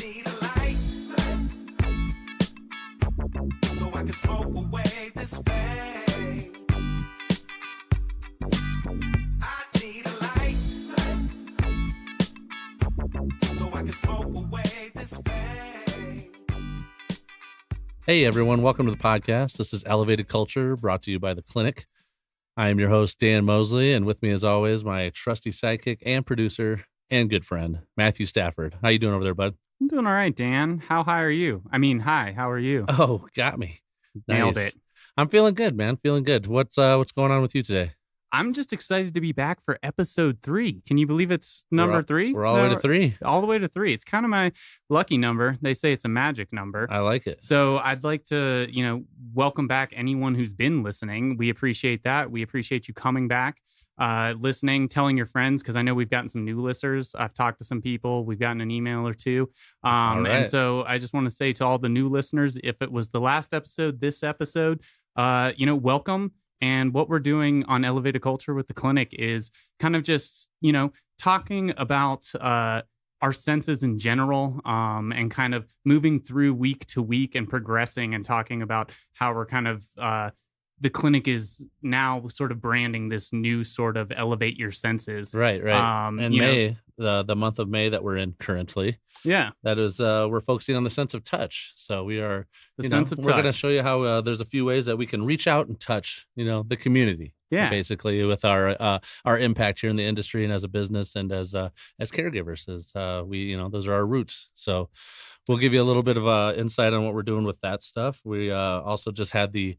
need a light so I can smoke away this pain. I need a light so I can smoke away this pain. Hey everyone, welcome to the podcast. This is Elevated Culture, brought to you by The Clinic. I am your host, Dan Mosley, and with me as always, my trusty sidekick and producer and good friend, Matthew Stafford. How you doing over there, bud? I'm doing all right, Dan. How high are you? Hi, how are you? Oh, got me. Nailed Nice. it. I'm feeling good, man. Feeling good. What's going on with you today? I'm just excited to be back for episode 3. Can you believe it's number 3? We're all the way to 3. All the way to 3. It's kind of my lucky number. They say it's a magic number. I like it. So I'd like to, welcome back anyone who's been listening. We appreciate that. We appreciate you coming back, listening, telling your friends, because I know we've gotten some new listeners. I've talked to some people. We've gotten an email or two. All right. And so I just want to say to all the new listeners, if it was the last episode, this episode, welcome. And what we're doing on Elevated Culture with the Clinic is kind of just, talking about our senses in general, and kind of moving through week to week and progressing and talking about how we're kind of, the clinic is now sort of branding this new sort of elevate your senses. Right. And May, the month of May that we're in currently. Yeah. That is, we're focusing on the sense of touch. So we are, The sense of we're going to touch. show you how there's a few ways that we can reach out and touch, the community. Yeah. Basically with our impact here in the industry and as a business and as caregivers, as we, those are our roots. So we'll give you a little bit of insight on what we're doing with that stuff. We also just had the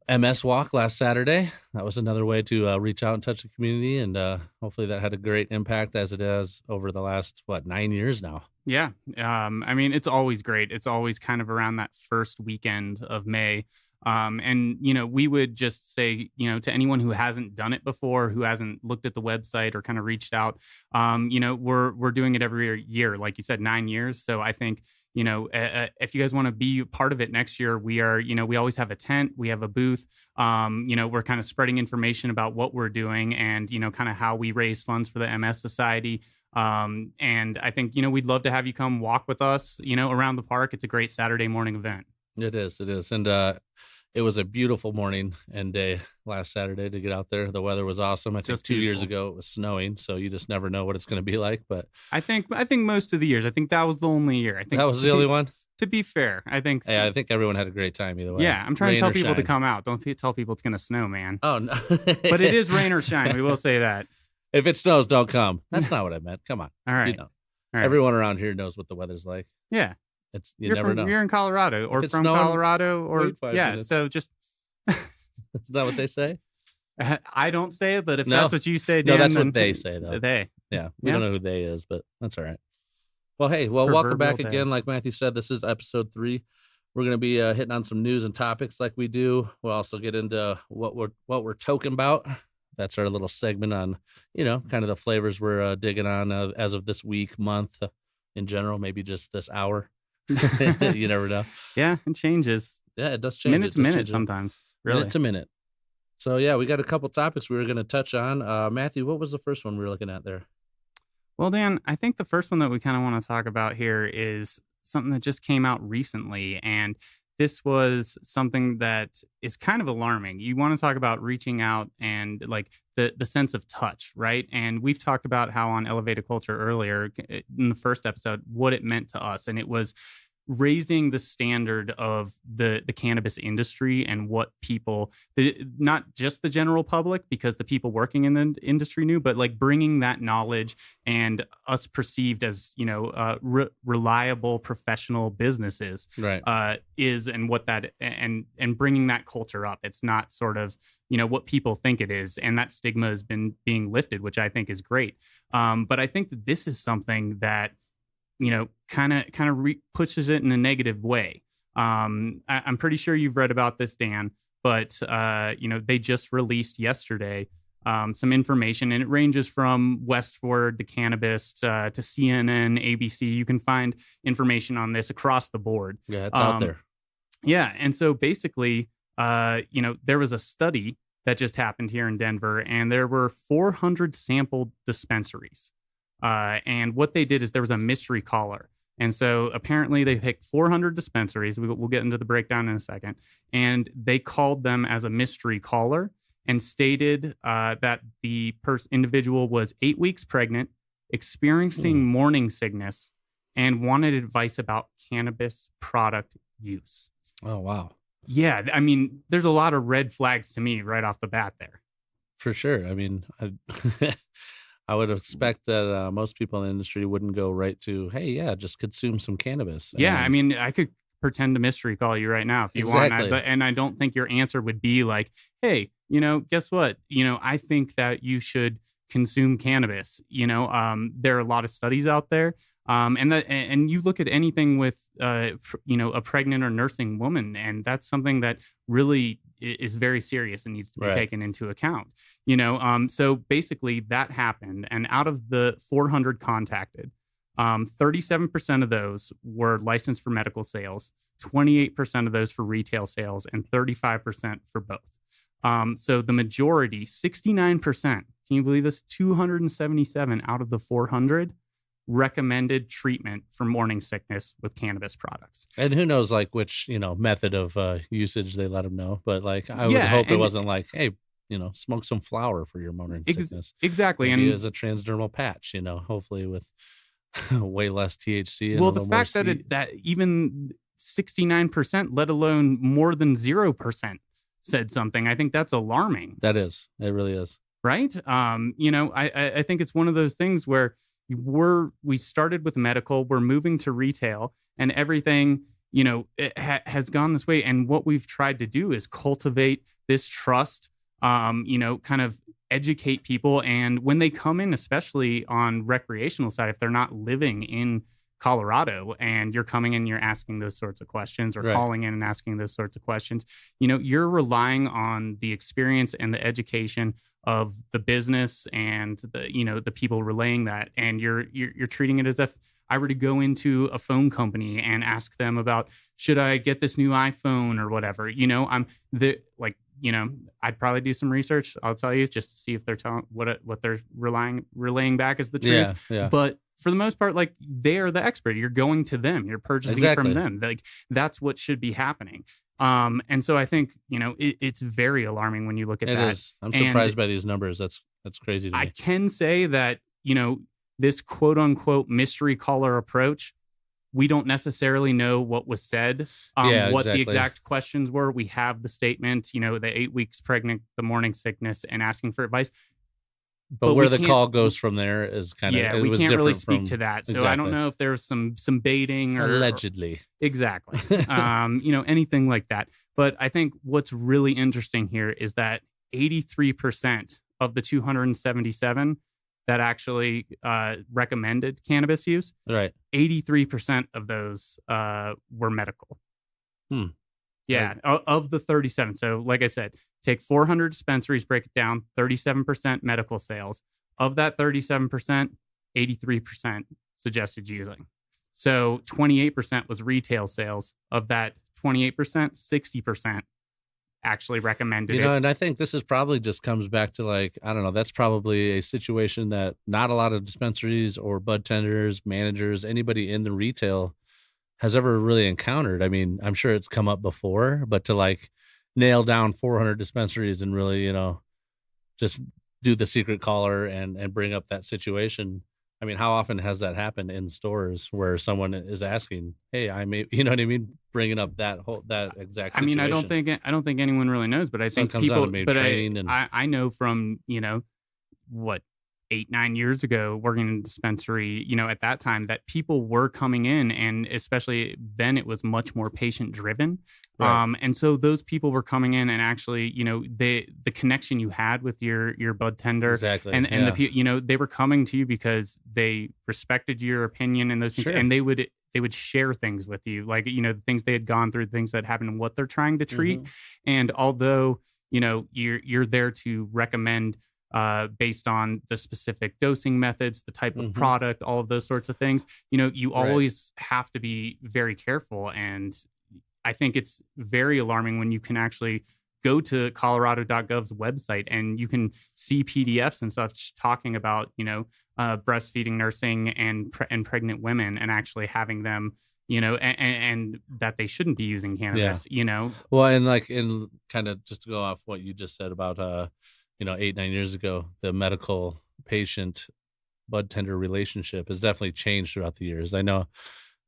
MS Walk last Saturday. That was another way to reach out and touch the community, and hopefully that had a great impact as it has over the last 9 years now. Yeah. It's always great. It's always kind of around that first weekend of May. And we would just say, to anyone who hasn't done it before, who hasn't looked at the website or kind of reached out, we're doing it every year, like you said, 9 years. So I think, if you guys want to be part of it next year, we are, we always have a tent, we have a booth, we're kind of spreading information about what we're doing and, kind of how we raise funds for the MS Society. And I think, we'd love to have you come walk with us, around the park. It's a great Saturday morning event. It is. And it was a beautiful morning and day last Saturday to get out there. The weather was awesome. I think Just 2 years beautiful. ago it was snowing, so you just never know what it's going to be like. But I think most of the years, I think that was the only year. I think that was the only one. To be fair, I think. Yeah, I think everyone had a great time either way. Yeah, I'm trying Rain to tell or people to shine. come out. Don't tell people it's going to snow, man. Oh no! But it is rain or shine. We will say that. If it snows, don't come. That's not what I meant. Come on. All right. All right. Everyone around here knows what the weather's like. Yeah. You never know. You're in Colorado or If it's from snowing, Colorado or wait 5 yeah. minutes. So just Is that what they say? I don't say it, but if No. that's what you say, No, Dan, that's then what they say, though. They. Yeah, we Yeah. don't know who they is, but that's all right. Well, hey, welcome back Proverbial again. they. Like Matthew said, this is episode 3. We're going to be hitting on some news and topics like we do. We'll also get into what we're toking about. That's our little segment on, kind of the flavors we're digging on as of this week, month, in general, maybe just this hour. You never know. Yeah, it changes. Yeah, it does change. Minute to minute sometimes. Really. Minute to minute. So, yeah, we got a couple topics we were going to touch on. Matthew, what was the first one we were looking at there? Well, Dan, I think the first one that we kind of want to talk about here is something that just came out recently. And this was something that is kind of alarming. You want to talk about reaching out and like the sense of touch, right? And we've talked about how on Elevated Culture earlier in the first episode, what it meant to us. And it was raising the standard of the cannabis industry and what people, not just the general public, because the people working in the industry knew, but like bringing that knowledge and us perceived as, reliable professional businesses, Right. is and what that and bringing that culture up. It's not sort of, what people think it is. And that stigma has been being lifted, which I think is great. But I think that this is something that, kind of pushes it in a negative way. I'm pretty sure you've read about this, Dan, but, they just released yesterday some information, and it ranges from Westward to Cannabis to CNN, ABC. You can find information on this across the board. Yeah, it's out there. Yeah. And so basically, there was a study that just happened here in Denver, and there were 400 sampled dispensaries. And what they did is there was a mystery caller And so apparently they picked 400 dispensaries. We'll get into the breakdown in a second. And they called them as a mystery caller and stated that the individual was 8 weeks pregnant, experiencing morning sickness, and wanted advice about cannabis product use. Oh, wow. Yeah, I mean, there's a lot of red flags to me right off the bat there. For sure. I mean, I would expect that most people in the industry wouldn't go right to, hey, yeah, just consume some cannabis. Yeah, I mean, I could pretend to mystery call you right now if you want. And I don't think your answer would be like, hey, guess what? I think that you should consume cannabis. There are a lot of studies out there. And you look at anything with, a pregnant or nursing woman, and that's something that really is very serious and needs to be taken into account. So basically that happened. And out of the 400 contacted, 37% of those were licensed for medical sales, 28% of those for retail sales, and 35% for both. So the majority, 69%, can you believe this? 277 out of the 400 recommended treatment for morning sickness with cannabis products. And who knows, like, which, method of usage they let them know. But, like, I would hope it wasn't like, hey, smoke some flower for your morning sickness. Exactly. Maybe and as a transdermal patch, hopefully with way less THC. And the fact that even 69%, let alone more than 0%, said something, I think that's alarming. That is. It really is. Right? I think it's one of those things where we started with medical, we're moving to retail, and everything, it has gone this way. And what we've tried to do is cultivate this trust, kind of educate people. And when they come in, especially on recreational side, if they're not living in Colorado and you're coming in, you're asking those sorts of questions, or calling in and asking those sorts of questions, you're relying on the experience and the education of the business and the people relaying that. And you're treating it as if I were to go into a phone company and ask them about, should I get this new iPhone or whatever, I'd probably do some research, I'll tell you, just to see if they're telling what they're relaying back as the truth. Yeah. But for the most part, like, they are the expert. You're going to them, you're purchasing from them. Like, that's what should be happening. And so I think, it's very alarming when you look at that. It is. I'm surprised by these numbers. That's crazy to me. I can say that, this quote unquote mystery caller approach, we don't necessarily know what was said, what the exact questions were. We have the statement, the 8 weeks pregnant, the morning sickness, and asking for advice. But where the call goes from there is kind of, we can't really speak to that. So I don't know if there's some baiting or allegedly. Exactly. Anything like that. But I think what's really interesting here is that 83% of the 277 that actually recommended cannabis use, 83% of those were medical. Yeah, of the 37. So like I said, take 400 dispensaries, break it down, 37% medical sales. Of that 37%, 83% suggested using. So 28% was retail sales. Of that 28%, 60% actually recommended it. And I think this is probably just comes back to, like, I don't know, that's probably a situation that not a lot of dispensaries or bud tenders, managers, anybody in the retail has ever really encountered. I mean, I'm sure it's come up before, but to, like, nail down 400 dispensaries and really, just do the secret caller and bring up that situation. I mean, how often has that happened in stores where someone is asking, hey, I may, you know what I mean? Bringing up that exact situation. I mean, I don't think anyone really knows, but I think people, but I know from, 8-9 years ago working in a dispensary, at that time, that people were coming in, and especially then it was much more patient driven. And so those people were coming in and actually, the connection you had with your bud tender and they were coming to you because they respected your opinion and those things, and they would share things with you, like, the things they had gone through, things that happened, and what they're trying to treat. And although, you're there to recommend based on the specific dosing methods, the type of product, all of those sorts of things, you always have to be very careful. And I think it's very alarming when you can actually go to Colorado.gov's website and you can see PDFs and stuff talking about, breastfeeding, nursing, and pregnant women, and actually having them, and that they shouldn't be using cannabis, Well, and kind of just to go off what you just said about, 8-9 years ago, the medical patient bud tender relationship has definitely changed throughout the years. I know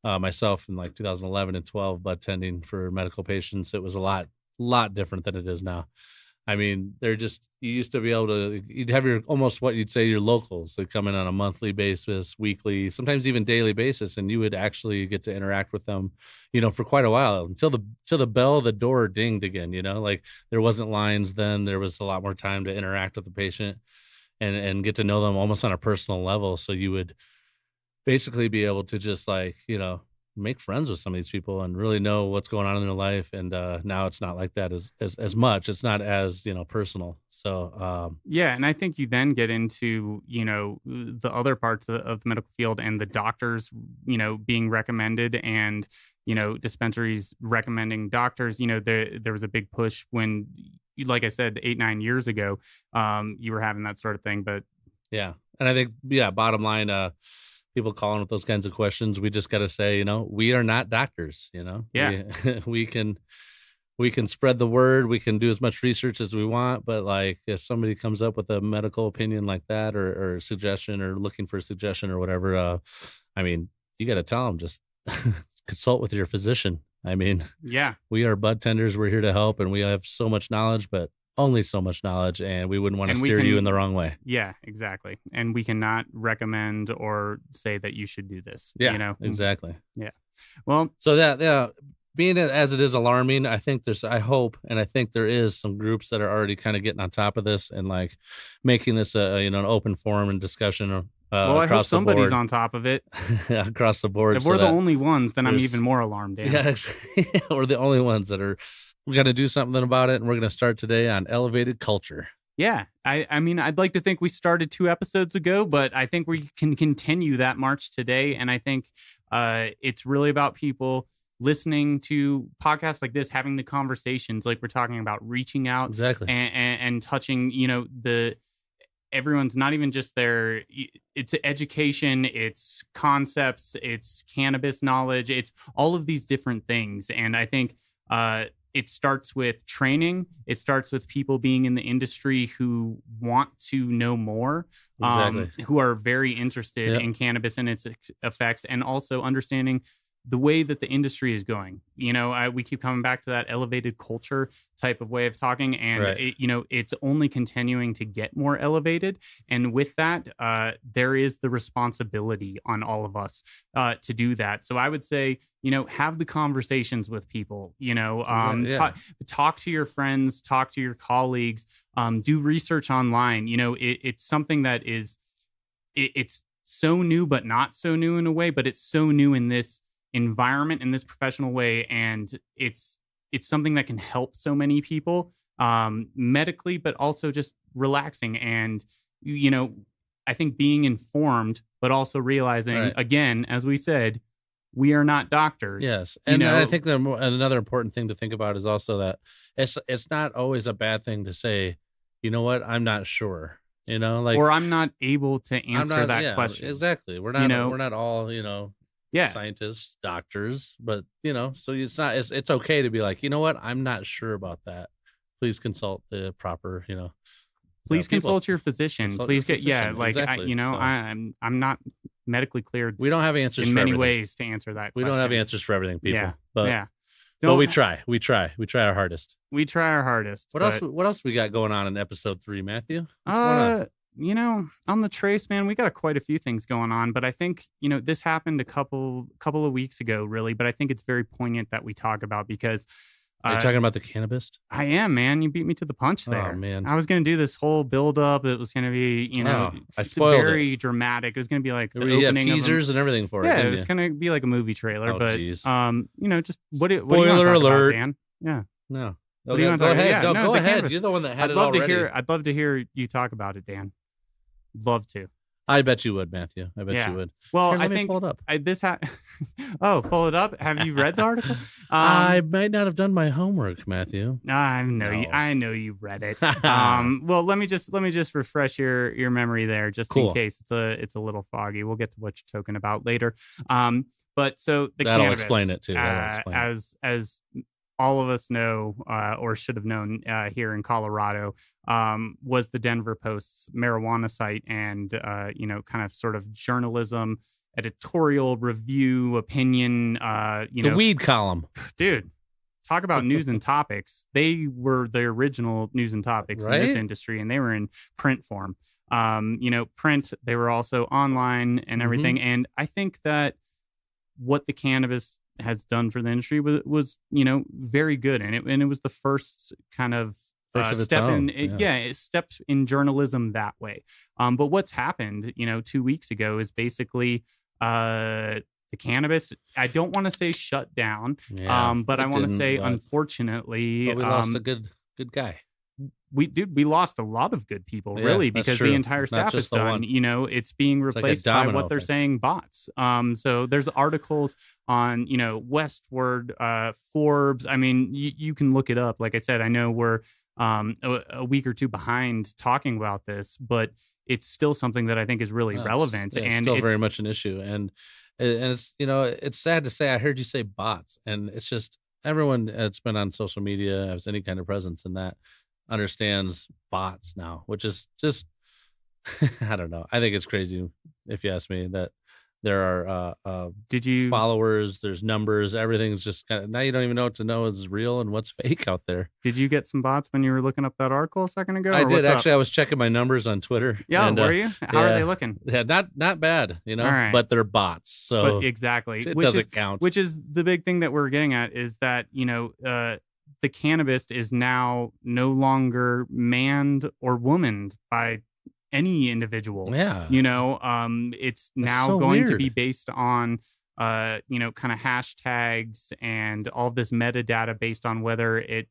myself in like 2011 and 12 bud tending for medical patients, it was a lot different than it is now. I mean, you used to be able to, you'd have almost what you'd say your locals that come in on a monthly basis, weekly, sometimes even daily basis, and you would actually get to interact with them, for quite a while until the bell of the door dinged again. Like there wasn't lines then. There was a lot more time to interact with the patient and get to know them almost on a personal level. So you would basically be able to just make friends with some of these people and really know what's going on in their life. And now it's not like that as much. It's not as, personal. So, yeah. And I think you then get into, the other parts of the medical field and the doctors, being recommended and, dispensaries recommending doctors. There was a big push when, like I said, 8-9 years ago, you were having that sort of thing. But yeah. And I think, bottom line, people calling with those kinds of questions, we just got to say, we are not doctors, Yeah. we can spread the word. We can do as much research as we want. But like, if somebody comes up with a medical opinion like that, or suggestion, or looking for a suggestion or whatever, you got to tell them, just consult with your physician. Yeah, we are bud tenders. We're here to help, and we have so much knowledge, but only so much knowledge, and we wouldn't want to steer you in the wrong way. Yeah, exactly. And we cannot recommend or say that you should do this. Yeah, exactly. Yeah. Well, so that, being as it is alarming, I think I hope, and I think there is some groups that are already kind of getting on top of this and like making this an open forum and discussion. Well, I hope somebody's on top of it. Across the board. If we're the only ones, then I'm even more alarmed. Dan. Yeah, we're the only ones that are. We got to do something about it, and we're going to start today on elevated culture. Yeah, I mean, I'd like to think we started 2 episodes ago, but I think we can continue that march today. And I think it's really about people listening to podcasts like this, having the conversations like we're talking about, reaching out exactly, and touching, everyone's not even just it's education, it's concepts, it's cannabis knowledge, it's all of these different things. And I think it starts with training. It starts with people being in the industry who want to know more, who are very interested in cannabis and its effects, and also understanding the way that the industry is going. We keep coming back to that elevated culture type of way of talking, and it's only continuing to get more elevated. And with that, there is the responsibility on all of us to do that. So I would say, have the conversations with people, talk to your friends, talk to your colleagues, do research online. It's something that it's so new, but not so new in a way, but it's so new in this environment, in this professional way, and it's something that can help so many people medically, but also just relaxing. And I think being informed, but also realizing, again, as we said, we are not doctors. Yes, and I think another important thing to think about is also that it's not always a bad thing to say, you know what, I'm not sure. Or I'm not able to answer that question. Exactly. We're not all scientists, doctors, but so it's okay to be like, you know what, I'm not sure about that. Please consult the proper, please consult your physician. Exactly. So, I'm not medically cleared. We don't have answers in for many everything. Ways to answer that question. We don't have answers for everything, people. But we try our hardest. We try our hardest. What else we got going on in episode 3, Matthew? What's going on? On the trace, man, we got quite a few things going on, but I think, this happened a couple of weeks ago, really, but I think it's very poignant that we talk about because... Are you talking about the Cannabist? I am, man. You beat me to the punch there. Oh, man. I was going to do this whole build up. It was going to be, I spoiled very dramatic. It was going to be like the opening teasers and everything for it. Yeah, it was going to be like a movie trailer, but, geez. just what do you want to Spoiler talk alert. about, Dan? Yeah. No. What do you want to go talk ahead. about? Go ahead. You're the one that had it already. I'd love to hear you talk about it, Dan. Love to. I bet you would, Matthew. I bet Yeah. you would. Well, Here, let I me think pull it up. Oh, pull it up. Have you read the article? I might not have done my homework, Matthew. I know No. I know you read it. Well, let me just refresh your memory there, just Cool. in case it's a little foggy. We'll get to what you're talking about later. But so the That'll cannabis, explain it too. That'll explain it. as all of us know, or should have known, here in Colorado, was the Denver Post's marijuana site, and kind of sort of journalism, editorial review, opinion. The weed column, dude. Talk about news and topics. They were the original news and topics in this Right? industry, and they were in print form. Print. They were also online and everything. And I think that what the cannabis has done for the industry was very good, and it was the first kind of First of its step own, in yeah. it stepped in journalism that way. But what's happened 2 weeks ago is basically the cannabis, I don't want to say shut down, Yeah, but I it want to didn't, say, but- unfortunately, But we lost a good guy. we lost a lot of good people, Yeah, really, that's because true. the entire Not staff is just the done. one. It's being like a replaced by domino what they're effect. saying, bots. So there's articles on Westward, Forbes. I mean, you can look it up. Like I said, I know we're a week or two behind talking about this, but it's still something that I think is really No, relevant, it's and still very much an issue. And it's it's sad to say. I heard you say bots, and it's just everyone that's been on social media, has any kind of presence in that, understands bots now, which is just I don't know. I think it's crazy, if you ask me, that there are Did you followers, there's numbers, everything's just kind of, now you don't even know what to know is real and what's fake out there. Did you get some bots when you were looking up that article a second ago? I or did what's up? actually. I was checking my numbers on Twitter. Yeah, and, were you? How are yeah. they looking? Yeah, not bad, All right. but they're bots, so But exactly, it which doesn't is count. which is the big thing that we're getting at, is that the Cannabist is now no longer manned or womaned by any individual. Yeah, It's now so going to weird. be based on kind of hashtags and all this metadata based on whether it's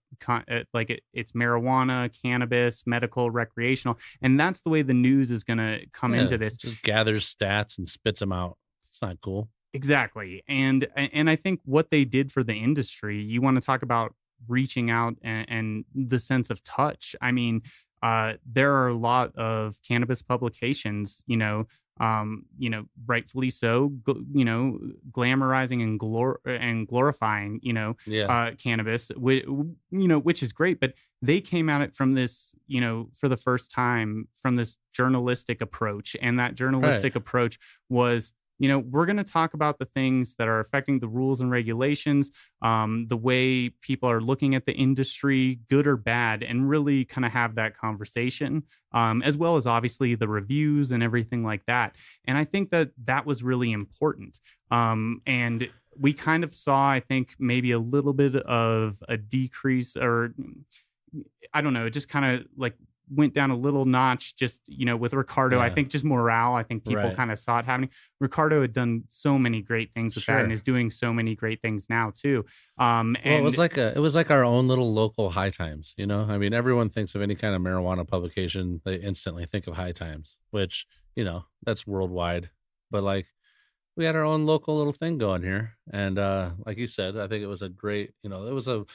marijuana, cannabis, medical, recreational, and that's the way the news is going to come into this. Just gathers stats and spits them out. It's not cool. Exactly. And I think what they did for the industry, you want to talk about reaching out and the sense of touch. I mean, there are a lot of cannabis publications, rightfully so, glamorizing and glorifying, Yeah, cannabis, which is great. But they came at it from this, for the first time, from this journalistic approach. And that journalistic approach was, we're going to talk about the things that are affecting the rules and regulations, the way people are looking at the industry, good or bad, and really kind of have that conversation, as well as obviously the reviews and everything like that. And I think that was really important. And we kind of saw, I think, maybe a little bit of a decrease, or I don't know, it just kind of like went down a little notch, just with Ricardo. I Yeah. think just morale. I think people Right. kind of saw it happening. Ricardo had done so many great things with that, and Sure. is doing so many great things now too. And well, it was like our own little local High Times. I mean, everyone thinks of any kind of marijuana publication, they instantly think of High Times, which that's worldwide. But like, we had our own local little thing going here, and like you said, I think it was a great. It was a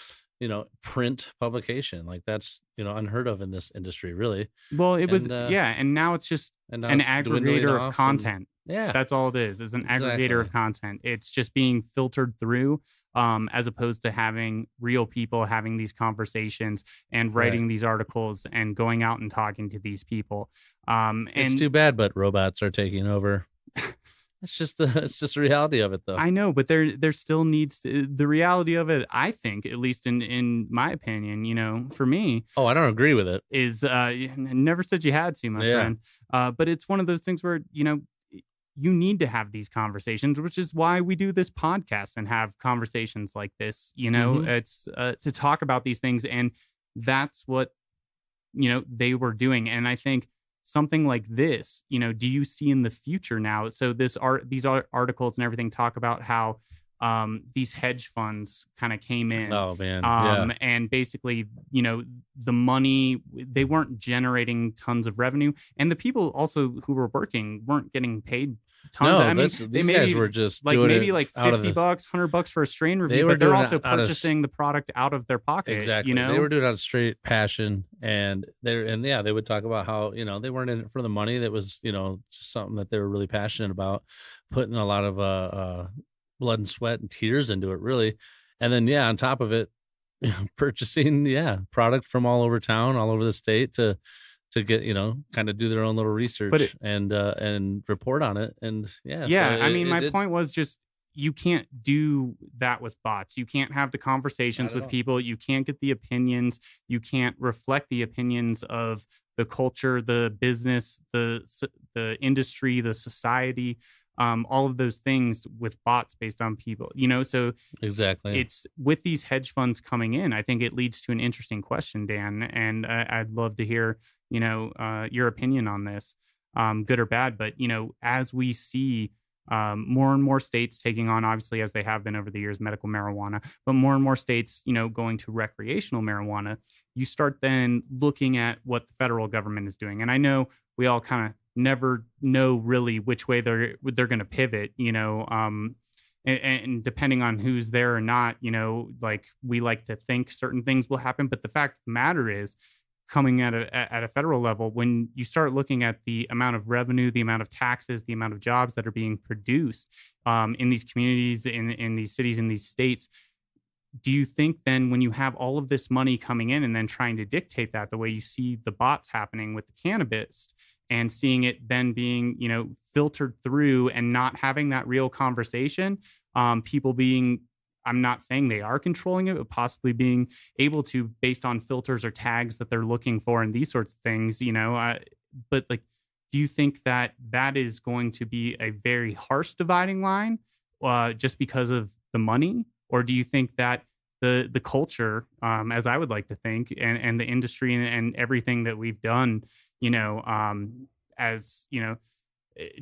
print publication. Like, that's unheard of in this industry, really. well, it was and, and now it's just And now an it's dwindling aggregator off, of and- content. yeah, That's all it is. It's an aggregator Exactly. of content. It's just being filtered through, as opposed to having real people having these conversations and writing these articles and going out and talking to these people. it's And too bad, but robots are taking over. It's just the reality of it, though. I know, but there still needs to, the reality of it, I think, at least in my opinion, for me, I don't agree with it. is never said you had to, my Yeah. friend. But it's one of those things where, you need to have these conversations, which is why we do this podcast and have conversations like this. Mhm. It's to talk about these things, and that's what they were doing. And I think something like this, do you see in the future now? So these articles and everything talk about how these hedge funds kind of came in. Oh man, yeah. And basically, the money, they weren't generating tons of revenue. And the people also who were working weren't getting paid tons. No, I mean, they these guys maybe were just like doing maybe it like out of the. $50, $100 for a strain review, were but they're doing it also out of purchasing the product out of their pocket. Exactly. They were doing it out of straight passion, and they would talk about how they weren't in it for the money. That was just something that they were really passionate about, putting a lot of blood and sweat and tears into it, really. And then on top of it, purchasing product from all over town, all over the state to get kind of do their own little research and report on it. And I mean, my point was just, you can't do that with bots. You can't have the conversations with people. You can't get the opinions. You can't reflect the opinions of the culture, the business, the industry, the society, all of those things with bots based on people, so exactly. It's with these hedge funds coming in, I think it leads to an interesting question, Dan, and I'd love to hear, your opinion on this, good or bad. But, as we see more and more states taking on, obviously, as they have been over the years, medical marijuana, but more and more states, going to recreational marijuana, you start then looking at what the federal government is doing. And I know we all kind of never know really which way they're going to pivot, and depending on who's there or not, like we like to think certain things will happen. But the fact of the matter is, coming at a federal level, when you start looking at the amount of revenue, the amount of taxes, the amount of jobs that are being produced in these communities, in these cities, in these states, do you think then when you have all of this money coming in and then trying to dictate that the way you see the bots happening with the Cannabist, and seeing it then being, filtered through and not having that real conversation, people being, I'm not saying they are controlling it, but possibly being able to, based on filters or tags that they're looking for and these sorts of things, but like, do you think that is going to be a very harsh dividing line just because of the money? Or do you think that the culture, as I would like to think, and the industry and everything that we've done, as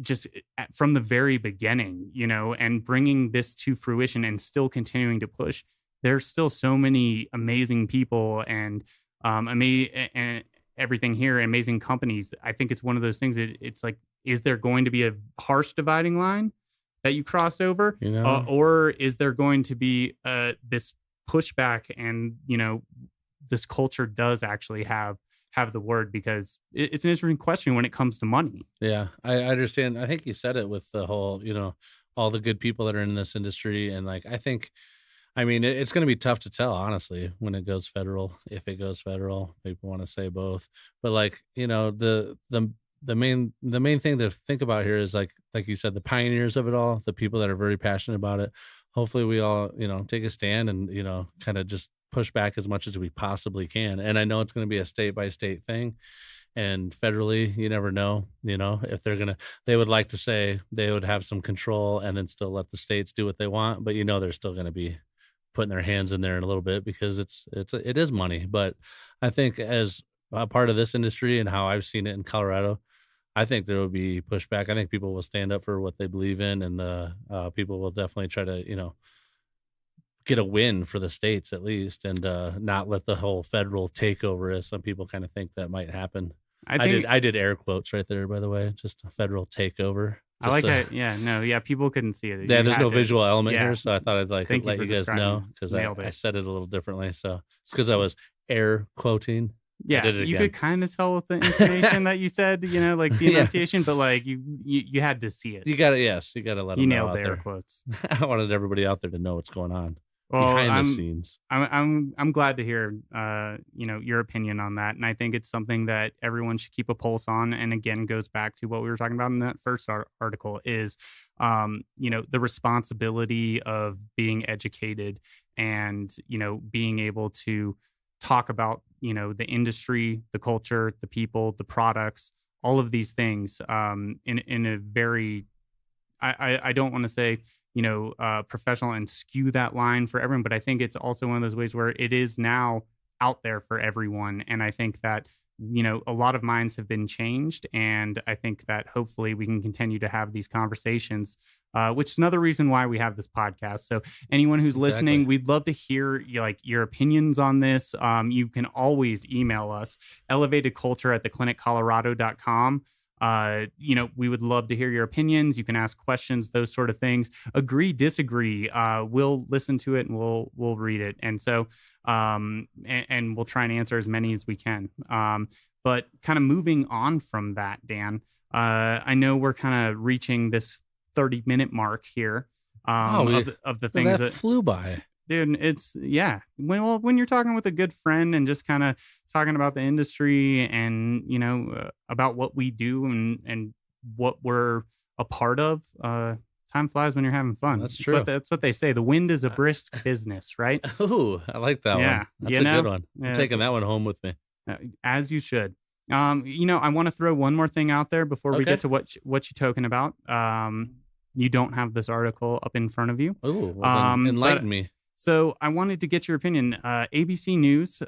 just from the very beginning, and bringing this to fruition and still continuing to push, there's still so many amazing people and and everything here, amazing companies. I think it's one of those things that it's like, is there going to be a harsh dividing line that you cross over, or is there going to be this pushback, and this culture does actually have the word? Because it's an interesting question when it comes to money. Yeah, I understand. I think you said it with the whole, all the good people that are in this industry. And like, I mean, it's going to be tough to tell, honestly, when it goes federal. If it goes federal, people want to say both. But like, the main thing to think about here is like you said, the pioneers of it all, the people that are very passionate about it. Hopefully we all, take a stand and, kind of just push back as much as we possibly can. And I know it's going to be a state by state thing, and federally, you never know, if they would like to say they would have some control and then still let the states do what they want. But, they're still going to be putting their hands in there in a little bit, because it is money. But I think as a part of this industry and how I've seen it in Colorado, I think there will be pushback. I think people will stand up for what they believe in, and the people will definitely try to, get a win for the states at least, and not let the whole federal takeover, as some people kind of think that might happen. I did air quotes right there, by the way, just a federal takeover. I like that. Yeah, no, yeah, people couldn't see it. Yeah, there's no visual element here, so I thought I'd let you guys know, because I said it a little differently. So it's because I was air quoting. Yeah, you could kind of tell with the information that you said, like the enunciation, but like you had to see it. You got to let them know. You nailed the air quotes. I wanted everybody out there to know what's going on. Well, behind the scenes. I'm glad to hear your opinion on that, and I think it's something that everyone should keep a pulse on. And again, goes back to what we were talking about in that first article is, the responsibility of being educated and being able to talk about the industry, the culture, the people, the products, all of these things in a very, I don't want to say professional and skew that line for everyone, but I think it's also one of those ways where it is now out there for everyone. And I think that a lot of minds have been changed, and I think that hopefully we can continue to have these conversations, which is another reason why we have this podcast. So anyone who's listening, we'd love to hear your opinions on this. You can always email us, elevatedculture@thecliniccolorado.com. We would love to hear your opinions. You can ask questions, those sort of things. Agree, disagree. We'll listen to it and we'll read it. And so, and we'll try and answer as many as we can. But kind of moving on from that, Dan, I know we're kind of reaching this 30-minute mark here. Of the things that flew by. Dude, it's when you're talking with a good friend and just kind of talking about the industry and about what we do and what we're a part of, time flies when you're having fun. That's true. That's what they say. The wind is a brisk business, right? Ooh, I like that one. That's a good one. I'm taking that one home with me. As you should. I want to throw one more thing out there before we get to what you talking about. You don't have this article up in front of you. Ooh, well, then enlighten me. So I wanted to get your opinion. ABC News,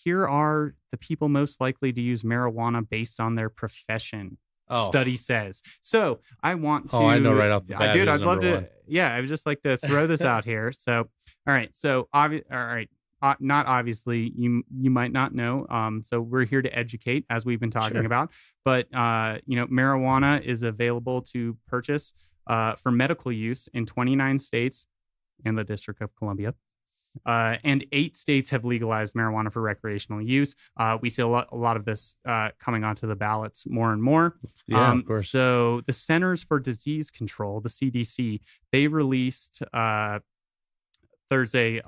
here are the people most likely to use marijuana based on their profession. Study says. So I want to. I know right off the bat. Dude, I'd love to. Yeah, I would just like to throw this out here. So, all right. So, not obviously, you might not know. So we're here to educate, as we've been talking about. But marijuana is available to purchase for medical use in 29 states and the District of Columbia. And 8 states have legalized marijuana for recreational use. We see a lot of this coming onto the ballots more and more. Yeah, of course. So the Centers for Disease Control, the CDC, they released Thursday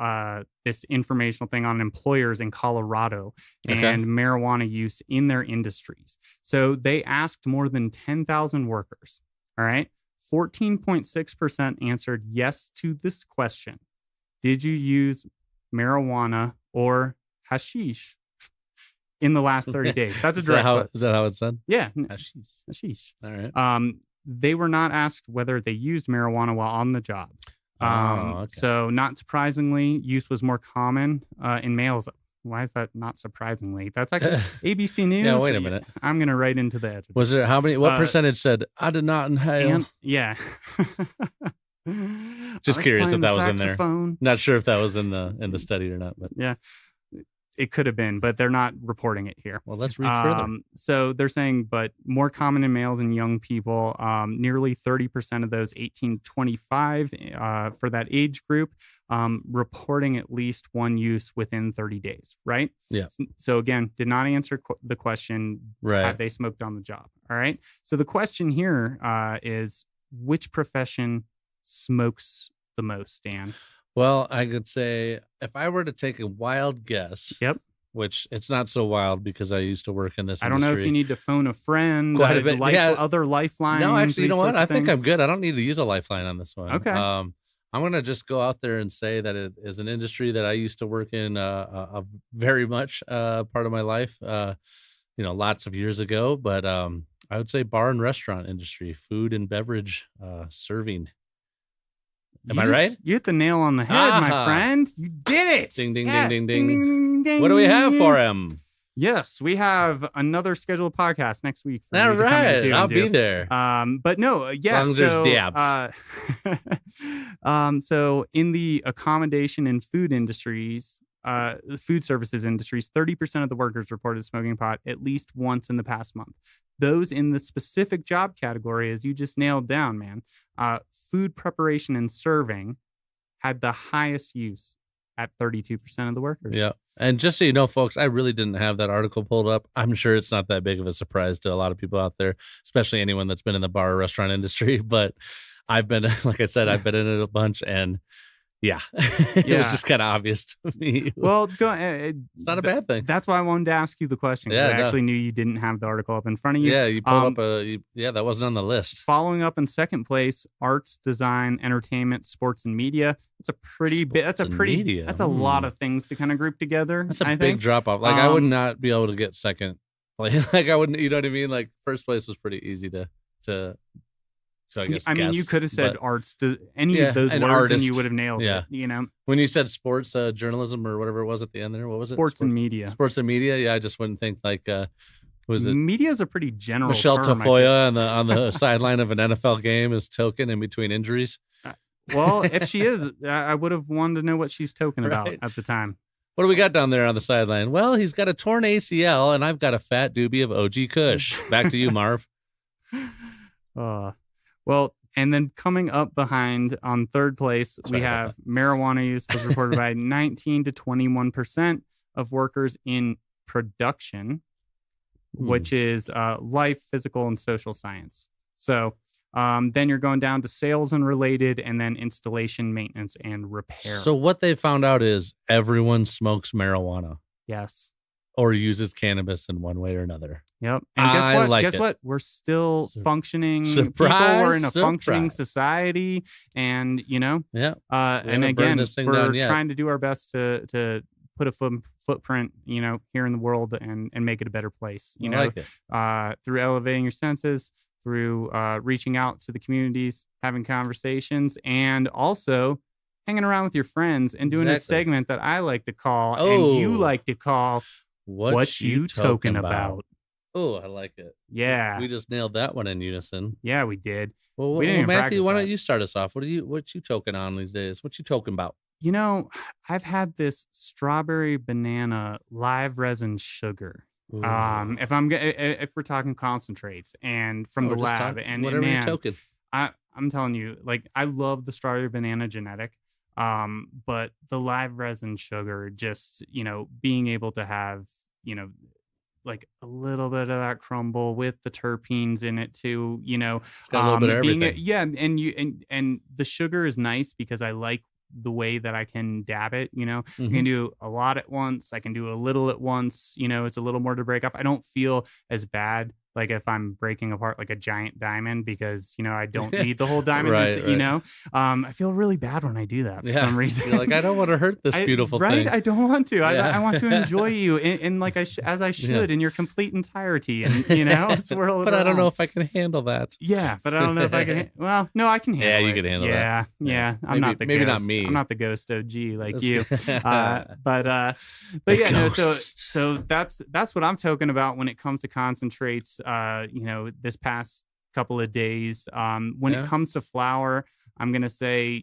this informational thing on employers in Colorado and marijuana use in their industries. So they asked more than 10,000 workers. All right. 14.6% answered yes to this question. Did you use marijuana or hashish in the last 30 days? That's a direct. Is that how it's said? Yeah. Hashish. All right. They were not asked whether they used marijuana while on the job. So not surprisingly, use was more common in males. Why is that not surprisingly? That's actually ABC News. Yeah, wait a minute. I'm going to write into the editor. Was there what percentage said, I did not inhale? Yeah. Just curious if that was in there. Not sure if that was in the study or not, but yeah, it could have been, but they're not reporting it here. Well, let's read further. So they're saying, but more common in males and young people. Nearly 30% of those 18 to 25 for that age group reporting at least one use within 30 days. Right. Yeah. So again, did not answer the question. Right. Have they smoked on the job? All right. So the question here is, which profession smokes the most, Dan? Well, I could say if I were to take a wild guess, which it's not so wild because I used to work in this industry. I don't know if you need to phone a friend, quite a bit. Other lifelines. No, actually, you know what? I think I'm good. I don't need to use a lifeline on this one. Okay. I'm going to just go out there and say that it is an industry that I used to work in very much part of my life, lots of years ago. But I would say bar and restaurant industry, food and beverage serving. Am I right? You hit the nail on the head, my friend. You did it. Ding, ding, ding, ding, ding, ding, ding. What do we have for him? Yes, we have another scheduled podcast next week. All right. I'll be there. But no, yeah. As long as there's dabs. So in the accommodation and food industries, food services industries, 30% of the workers reported smoking pot at least once in the past month. Those in the specific job category, as you just nailed down, man, food preparation and serving had the highest use at 32% of the workers. Yeah. And just so you know, folks, I really didn't have that article pulled up. I'm sure it's not that big of a surprise to a lot of people out there, especially anyone that's been in the bar or restaurant industry. But I've been, like I said, I've been in it a bunch, and yeah, it was just kind of obvious to me. Well, it's not a bad thing. That's why I wanted to ask you the question. I actually knew you didn't have the article up in front of you. Yeah, you pulled up that wasn't on the list. Following up in second place, arts, design, entertainment, sports, and media. That's a pretty big. That's a lot of things to kind of group together. That's a big drop off. Like I would not be able to get second. Like I wouldn't. You know what I mean? Like first place was pretty easy to So I guess I mean, you guess, could have said but arts, any yeah, of those an words, and artist. you would have nailed Yeah. it. You know, When you said sports journalism or whatever it was at the end there, what was it? sports and media. Sports and media. Yeah, I just wouldn't think like was it Media is a pretty general Michelle term. I feel. Tafoya on the sideline of an NFL game is token in between injuries? Well, if she is, I would have wanted to know what she's talking about Right. at the time. What do we got down there on the sideline? Well, he's got a torn ACL, and I've got a fat doobie of OG Kush. Back to you, Marv. Well, and then coming up behind on third place, we Sorry about have marijuana use was reported by 19 to 21% of workers in production, which is life, physical, and social science. So then you're going down to sales and related, and then installation, maintenance, and repair. So what they found out is everyone smokes marijuana Yes. or uses cannabis in one way or another. Yep. And guess I what? like Guess it. what? We're still functioning. Surprise, People. We're in a functioning surprise. society, and Yeah. and haven't again, burned this thing down we're yet. trying to do our best to put a footprint, here in the world and make it a better place. I like it. Through elevating your senses, through reaching out to the communities, having conversations, and also hanging around with your friends and doing a Exactly. segment that I like to call and you Oh. like to call "What You Tokin About." Oh, I like it. Yeah. We just nailed that one in unison. Yeah, we did. Well, We didn't even Matthew, practice why don't that. you start us off? What you token on these days? What you token about? I've had this strawberry banana live resin sugar. If we're talking concentrates and from the We're just lab, talking- and whatever man, you token. I'm telling you, like I love the strawberry banana genetic. But the live resin sugar, just being able to have like a little bit of that crumble with the terpenes in it too. It's got a little bit of everything. Yeah, and the sugar is nice because I like the way that I can dab it. I Mm-hmm. can do a lot at once. I can do a little at once. It's a little more to break off. I don't feel as bad like if I'm breaking apart like a giant diamond because I don't need the whole diamond. Right. I feel really bad when I do that for Yeah. some reason. You're like, I don't want to hurt this beautiful right? thing. I don't want to. Yeah. I want to enjoy you in like as I should in your complete entirety. And swirl it But I don't know around. if I can handle that. Yeah, but I don't know if I can. Well, no, I can handle it. Yeah, you can handle that. Yeah. I'm Maybe- not the maybe not ghost. me. I'm not the ghost OG like That's you. good. But The yeah, no. ghost. So that's what I'm talking about when it comes to concentrates. This past couple of days. When Yeah. it comes to flour, I'm gonna say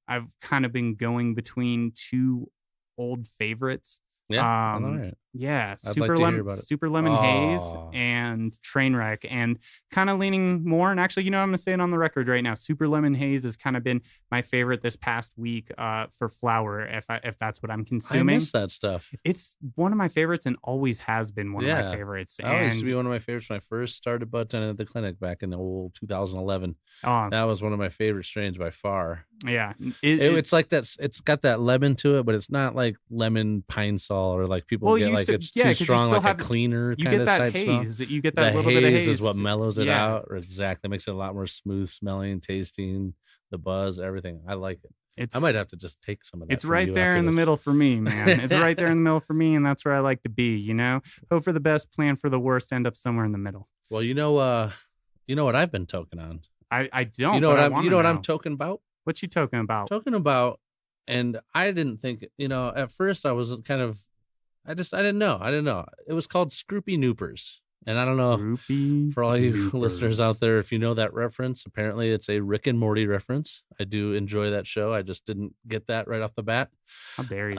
I've kind of been going between two old favorites. Yeah. all right. Yeah, I'd like to hear about it. Super Lemon Haze Oh. and Trainwreck, and kind of leaning more. And actually, I'm going to say it on the record right now. Super Lemon Haze has kind of been my favorite this past week for flour. If that's what I'm I consuming, miss that stuff. it's one of my favorites and always has been one of Yeah. my favorites. That used to And be one of my favorites when I first started bud tending at the clinic back in the old 2011. oh, That was one of my favorite strains by far. yeah, It's like that. It's got that lemon to it, but it's not like lemon pine sol or like people Well, get you like still- it's yeah, too 'cause you strong, still like have- a cleaner you kind get of that type smell. haze. You get that The little bit of haze is what mellows it Yeah. out, or exactly makes it a lot more smooth smelling, tasting, the buzz, everything. I like it. It's, I might have to just take some of that. It's from right you there after in the this. middle for me, man. It's right there in the middle for me, and that's where I like to be. Hope for the best, plan for the worst, end up somewhere in the middle. Well, you know what I've been token on. I don't. You know but what I I'm. wanna You know what know. I'm token about. What you talking about? Talking about, and I didn't think, at first I was kind of, I didn't know. It was called Scroopy Noopers. And I don't know, Groupie for all you Noopers. listeners out there, if you know that reference, apparently it's a Rick and Morty reference. I do enjoy that show. I just didn't get that right off the bat. How dare you?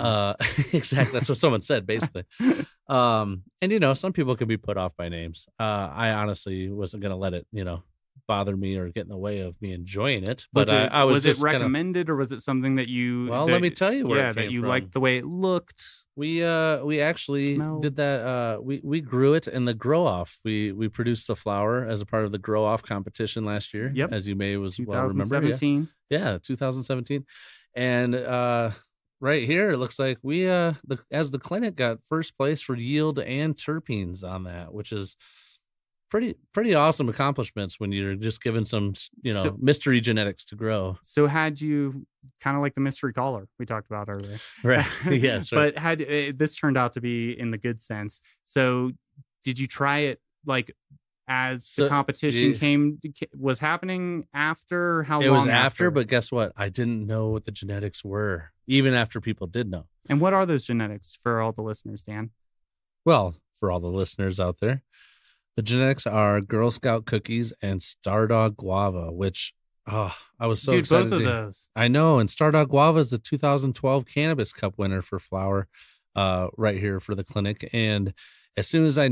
Exactly. That's what someone said, basically. And some people can be put off by names. I honestly wasn't going to let it, bother me or get in the way of me enjoying it. But I was it just kinda- recommended or was it something that you? Well, that- let me tell you where Yeah, it that came you from. liked the way it looked. We actually Smelled. did that. We grew it in the grow off. We produced the flower as a part of the grow off competition last year. Yep. As you may well remember. 2017. Yeah, 2017. And right here it looks like we as the clinic got first place for yield and terpenes on that, which is pretty awesome accomplishments when you're just given some So- mystery genetics to grow. So had you kind of like the mystery caller we talked about earlier, Right. Yes. Right. but had this turned out to be in the good sense. So did you try it like as the competition was happening after? How long? It was after, but guess what? I didn't know what the genetics were, even after people did know. And what are those genetics for all the listeners, Dan? Well, for all the listeners out there, the genetics are Girl Scout cookies and Stardog guava, which I was so excited. Both of those. I know. And Stardog guava is the 2012 Cannabis Cup winner for flower, right here for the clinic. And as soon as I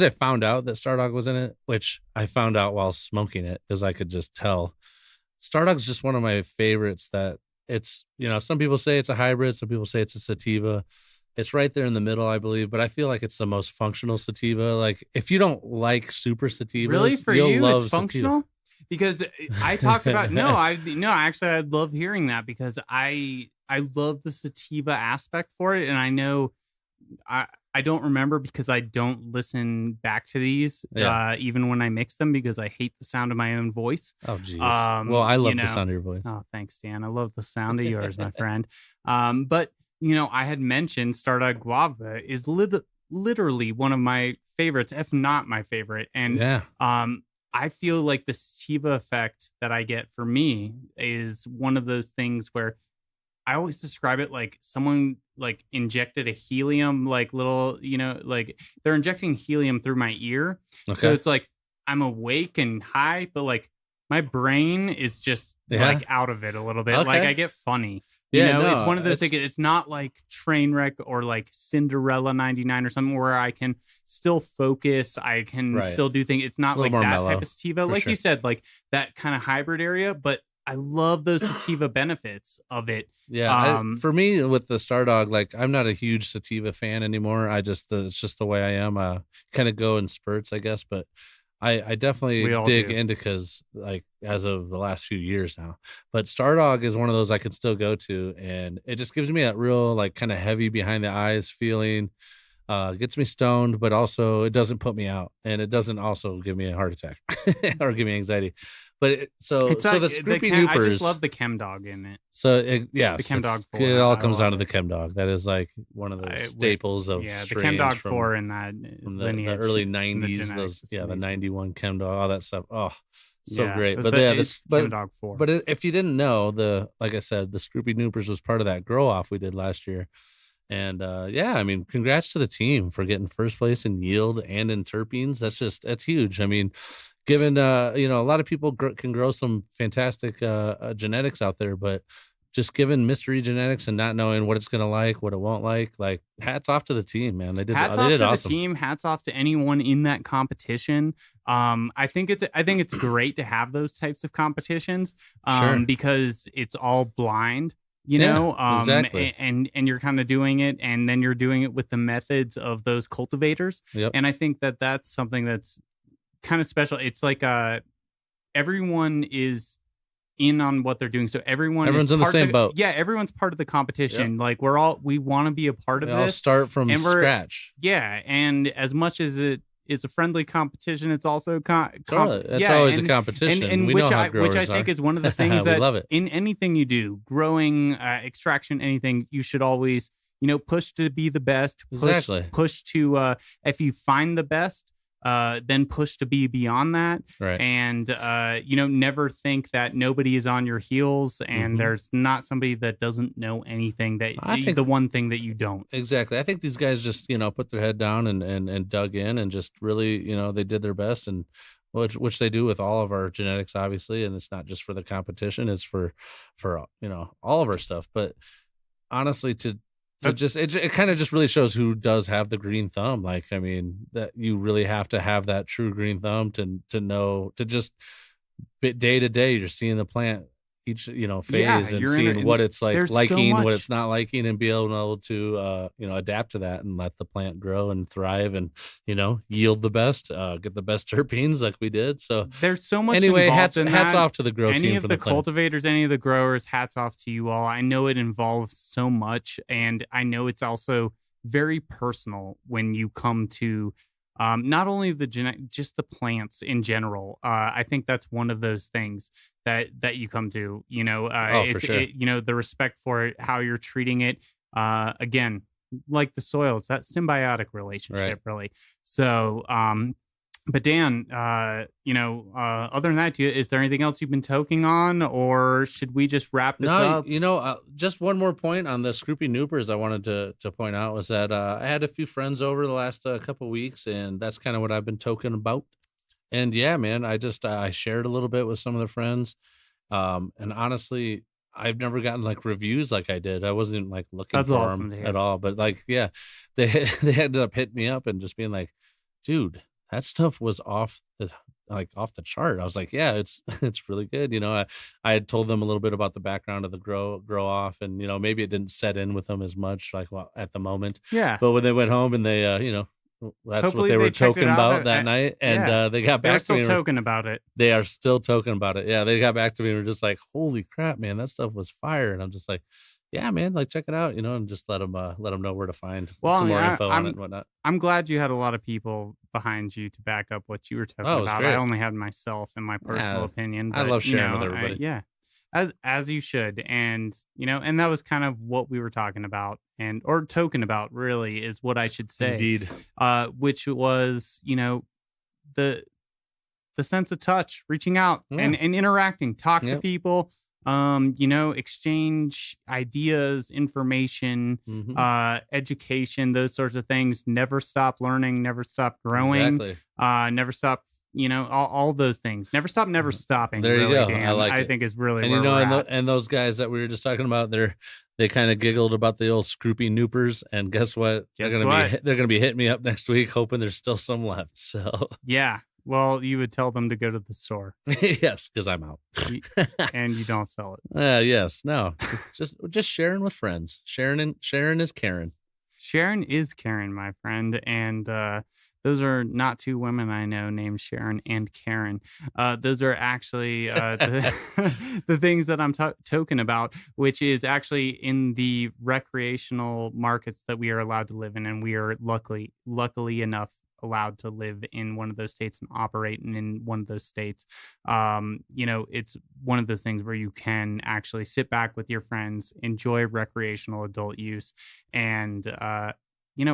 found out that Stardog was in it, which I found out while smoking it, because I could just tell, Stardog's just one of my favorites. That it's, some people say it's a hybrid, some people say it's a sativa. It's right there in the middle, I believe, but I feel like it's the most functional sativa. Like, if you don't like super sativas, really, for you'll you, love it's functional. Sativa. Because I talked about actually, I'd love hearing that, because I love the sativa aspect for it, and I know I don't remember because I don't listen back to these even when I mix them, because I hate the sound of my own voice. Oh, geez. Well, I love the sound of your voice. Oh, thanks, Dan. I love the sound of yours, my friend. But I had mentioned Stardog Guava is literally one of my favorites, if not my favorite. And I feel like the sativa effect that I get for me is one of those things where I always describe it like someone like injected a helium, like little, like they're injecting helium through my ear. Okay. So it's like I'm awake and high, but like my brain is just like out of it a little bit. Okay. Like I get funny. It's one of those things. It's not like Trainwreck or like Cinderella 99 or something where I can still focus. I can still do things. It's not like that mellow, type of sativa. Like you said, like that kind of hybrid area. But I love those sativa benefits of it. Yeah. For me, with the Stardog, like I'm not a huge sativa fan anymore. It's just the way I am. Kind of go in spurts, I guess. But I definitely dig indicas, like as of the last few years now. But Stardog is one of those I can still go to, and it just gives me that real like kind of heavy behind the eyes feeling. Gets me stoned, but also it doesn't put me out, and it doesn't also give me a heart attack or give me anxiety. But the Scroopy Noopers, I just love the Chem Dog in it. So the Chem Dog 4. It all comes down to the Chem Dog. That is like one of those staples of the Chem Dog 4 in that from the early 90s. The 91 Chem Dog, all that stuff. Oh, so great. But Chem Dog 4. But if you didn't know, like I said, the Scroopy Noopers was part of that grow off we did last year. And I mean, congrats to the team for getting first place in yield and in terpenes. That's huge. I mean, given a lot of people can grow some fantastic genetics out there, but just given mystery genetics and not knowing what it's going to like, what it won't like hats off to the team, man. They did awesome. The team. Hats off to anyone in that competition. I think it's great to have those types of competitions because it's all blind. Exactly. And you're kind of doing it, and then you're doing it with the methods of those cultivators. Yep. And I think that's something that's kind of special. It's like everyone is in on what they're doing, so everyone's in the same boat. Yeah, everyone's part of the competition. Yep. Like we want to be a part of this. All start from scratch. Yeah, and as much as it is a friendly competition, it's also it's always a competition, and we which know how growers I think is one of the things that love it. In anything you do, growing, extraction, anything, you should always push to be the best. Push to if you find the best, then push to be beyond that. Right. And never think that nobody is on your heels, and there's not somebody that doesn't know anything, that the one thing that you don't. Exactly. I think these guys just put their head down and dug in, and just really they did their best, and which they do with all of our genetics, obviously. And it's not just for the competition, it's for all of our stuff. But honestly, it kind of just really shows who does have the green thumb. Like, I mean, that you really have to have that true green thumb to know, to just day to day, you're seeing the plant each phase, and seeing what it's like liking, what it's not liking, and be able to adapt to that and let the plant grow and thrive, and yield the best, get the best terpenes like we did. So there's so much anyway, hats off to the grow team. Any of the cultivators, any of the growers, hats off to you all. I know it involves so much, and I know it's also very personal when you come to not only just the plants in general. I think that's one of those things that you come to, for sure. The respect for it, how you're treating it. Again, like the soil, it's that symbiotic relationship, really. So, But Dan, other than that, is there anything else you've been toking on, or should we just wrap this No, up? just one more point on the Scroopy Noopers I wanted to point out was that I had a few friends over the last couple weeks, and that's kind of what I've been talking about. And yeah, man, I shared a little bit with some of the friends, and honestly, I've never gotten like reviews like I did. I wasn't like looking That's for awesome them to hear. at all, but like, yeah, they they ended up hitting me up and just being like, dude, that stuff was off the chart. I was like, yeah, it's it's really good. I had told them a little bit about the background of the grow off, and maybe it didn't set in with them as much like at the moment. Yeah. But when they went home and they that's Hopefully what they they were checked it talking out about that night, and yeah. they got They're back to still me. talking about it. They are still talking about it. Yeah, they got back to me and were just like, "Holy crap, man, that stuff was fire!" And I'm just like, "Yeah, man, like check it out, and just let them know where to find some more info on it and whatnot." I'm glad you had a lot of people behind you to back up what you were talking Oh, about. great. I only had myself and my personal opinion. I But, love sharing with everybody. yeah, as you should, and and that was kind of what we were talking about, or token about, really, is what I should say. Indeed. Which was the sense of touch, reaching out and interacting, talk to people, exchange ideas, information, education, those sorts of things. Never stop learning, never stop growing, Exactly. never stop, all those things. Never stop, never stopping. There you really, go. Dan, I like it. think is really And where we're at. and those guys that we were just talking about, they kind of giggled about the old Scroopy Noopers, and guess what? They're gonna be hitting me up next week, hoping there's still some left. So yeah. Well, you would tell them to go to the store. yes, because I'm out. And you don't sell it. Yes. No. just sharing with friends. Sharing is Karen. Sharon is Karen, my friend. And those are not two women I know named Sharon and Karen. Those are actually the things that I'm talking about, which is actually in the recreational markets that we are allowed to live in. And we are luckily enough allowed to live in one of those states and operate in one of those states. It's one of those things where you can actually sit back with your friends, enjoy recreational adult use, and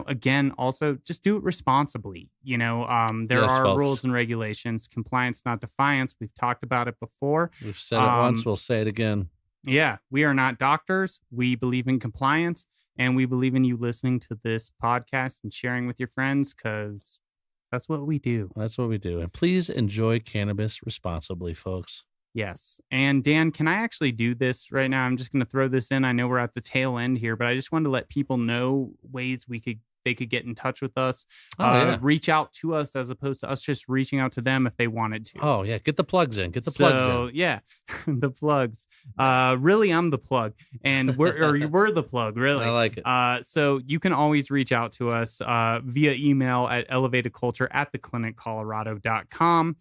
again, also just do it responsibly. There Yes, are folks. rules and regulations, compliance, not defiance. We've talked about it before. We've said it once, we'll say it again. Yeah, we are not doctors. We believe in compliance, and we believe in you listening to this podcast and sharing with your friends, because that's what we do. That's what we do. And please enjoy cannabis responsibly, folks. Yes. And Dan, can I actually do this right now? I'm just going to throw this in. I know we're at the tail end here, but I just wanted to let people know ways they could get in touch with us, reach out to us, as opposed to us just reaching out to them if they wanted to. Oh yeah, get the plugs in. Yeah, the plugs. Really, I'm the plug, and we're the plug. Really, I like it. So you can always reach out to us via email at elevatedculture@thecliniccolorado.com.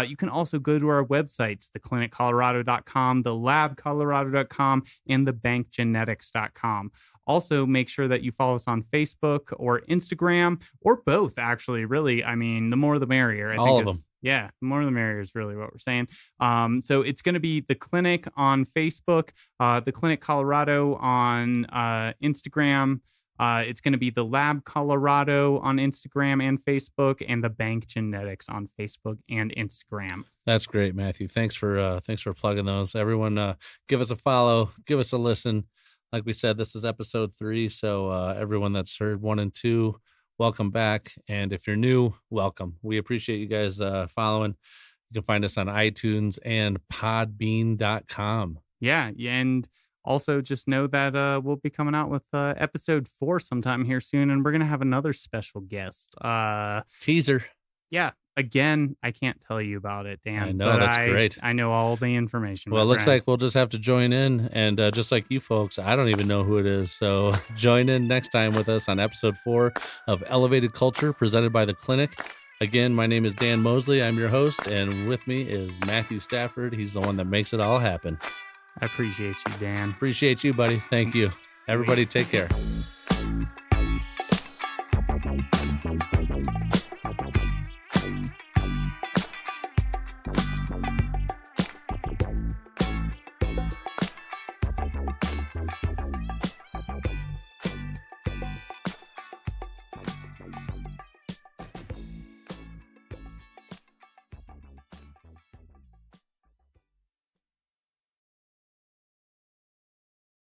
You can also go to our websites, thecliniccolorado.com, thelabcolorado.com, and thebankgenetics.com. Also, make sure that you follow us on Facebook or Instagram, or both, actually. Really, I mean, the more the merrier. All of them. Yeah, the more the merrier is really what we're saying. So it's going to be The Clinic on Facebook, The Clinic Colorado on Instagram. It's going to be The Lab Colorado on Instagram and Facebook, and The Bank Genetics on Facebook and Instagram. That's great, Matthew. Thanks for plugging those. Everyone, give us a follow, give us a listen. Like we said, this is episode 3. So everyone that's heard 1 and 2, welcome back. And if you're new, welcome. We appreciate you guys following. You can find us on iTunes and podbean.com. Yeah. And also just know that we'll be coming out with episode 4 sometime here soon. And we're going to have another special guest. Teaser. Yeah. Again, I can't tell you about it, Dan. I know, that's great. I know all the information. Well, it looks like we'll just have to join in. And just like you folks, I don't even know who it is. So join in next time with us on episode 4 of Elevated Culture, presented by The Clinic. Again, my name is Dan Mosley. I'm your host. And with me is Matthew Stafford. He's the one that makes it all happen. I appreciate you, Dan. Appreciate you, buddy. Thank you. Everybody take care.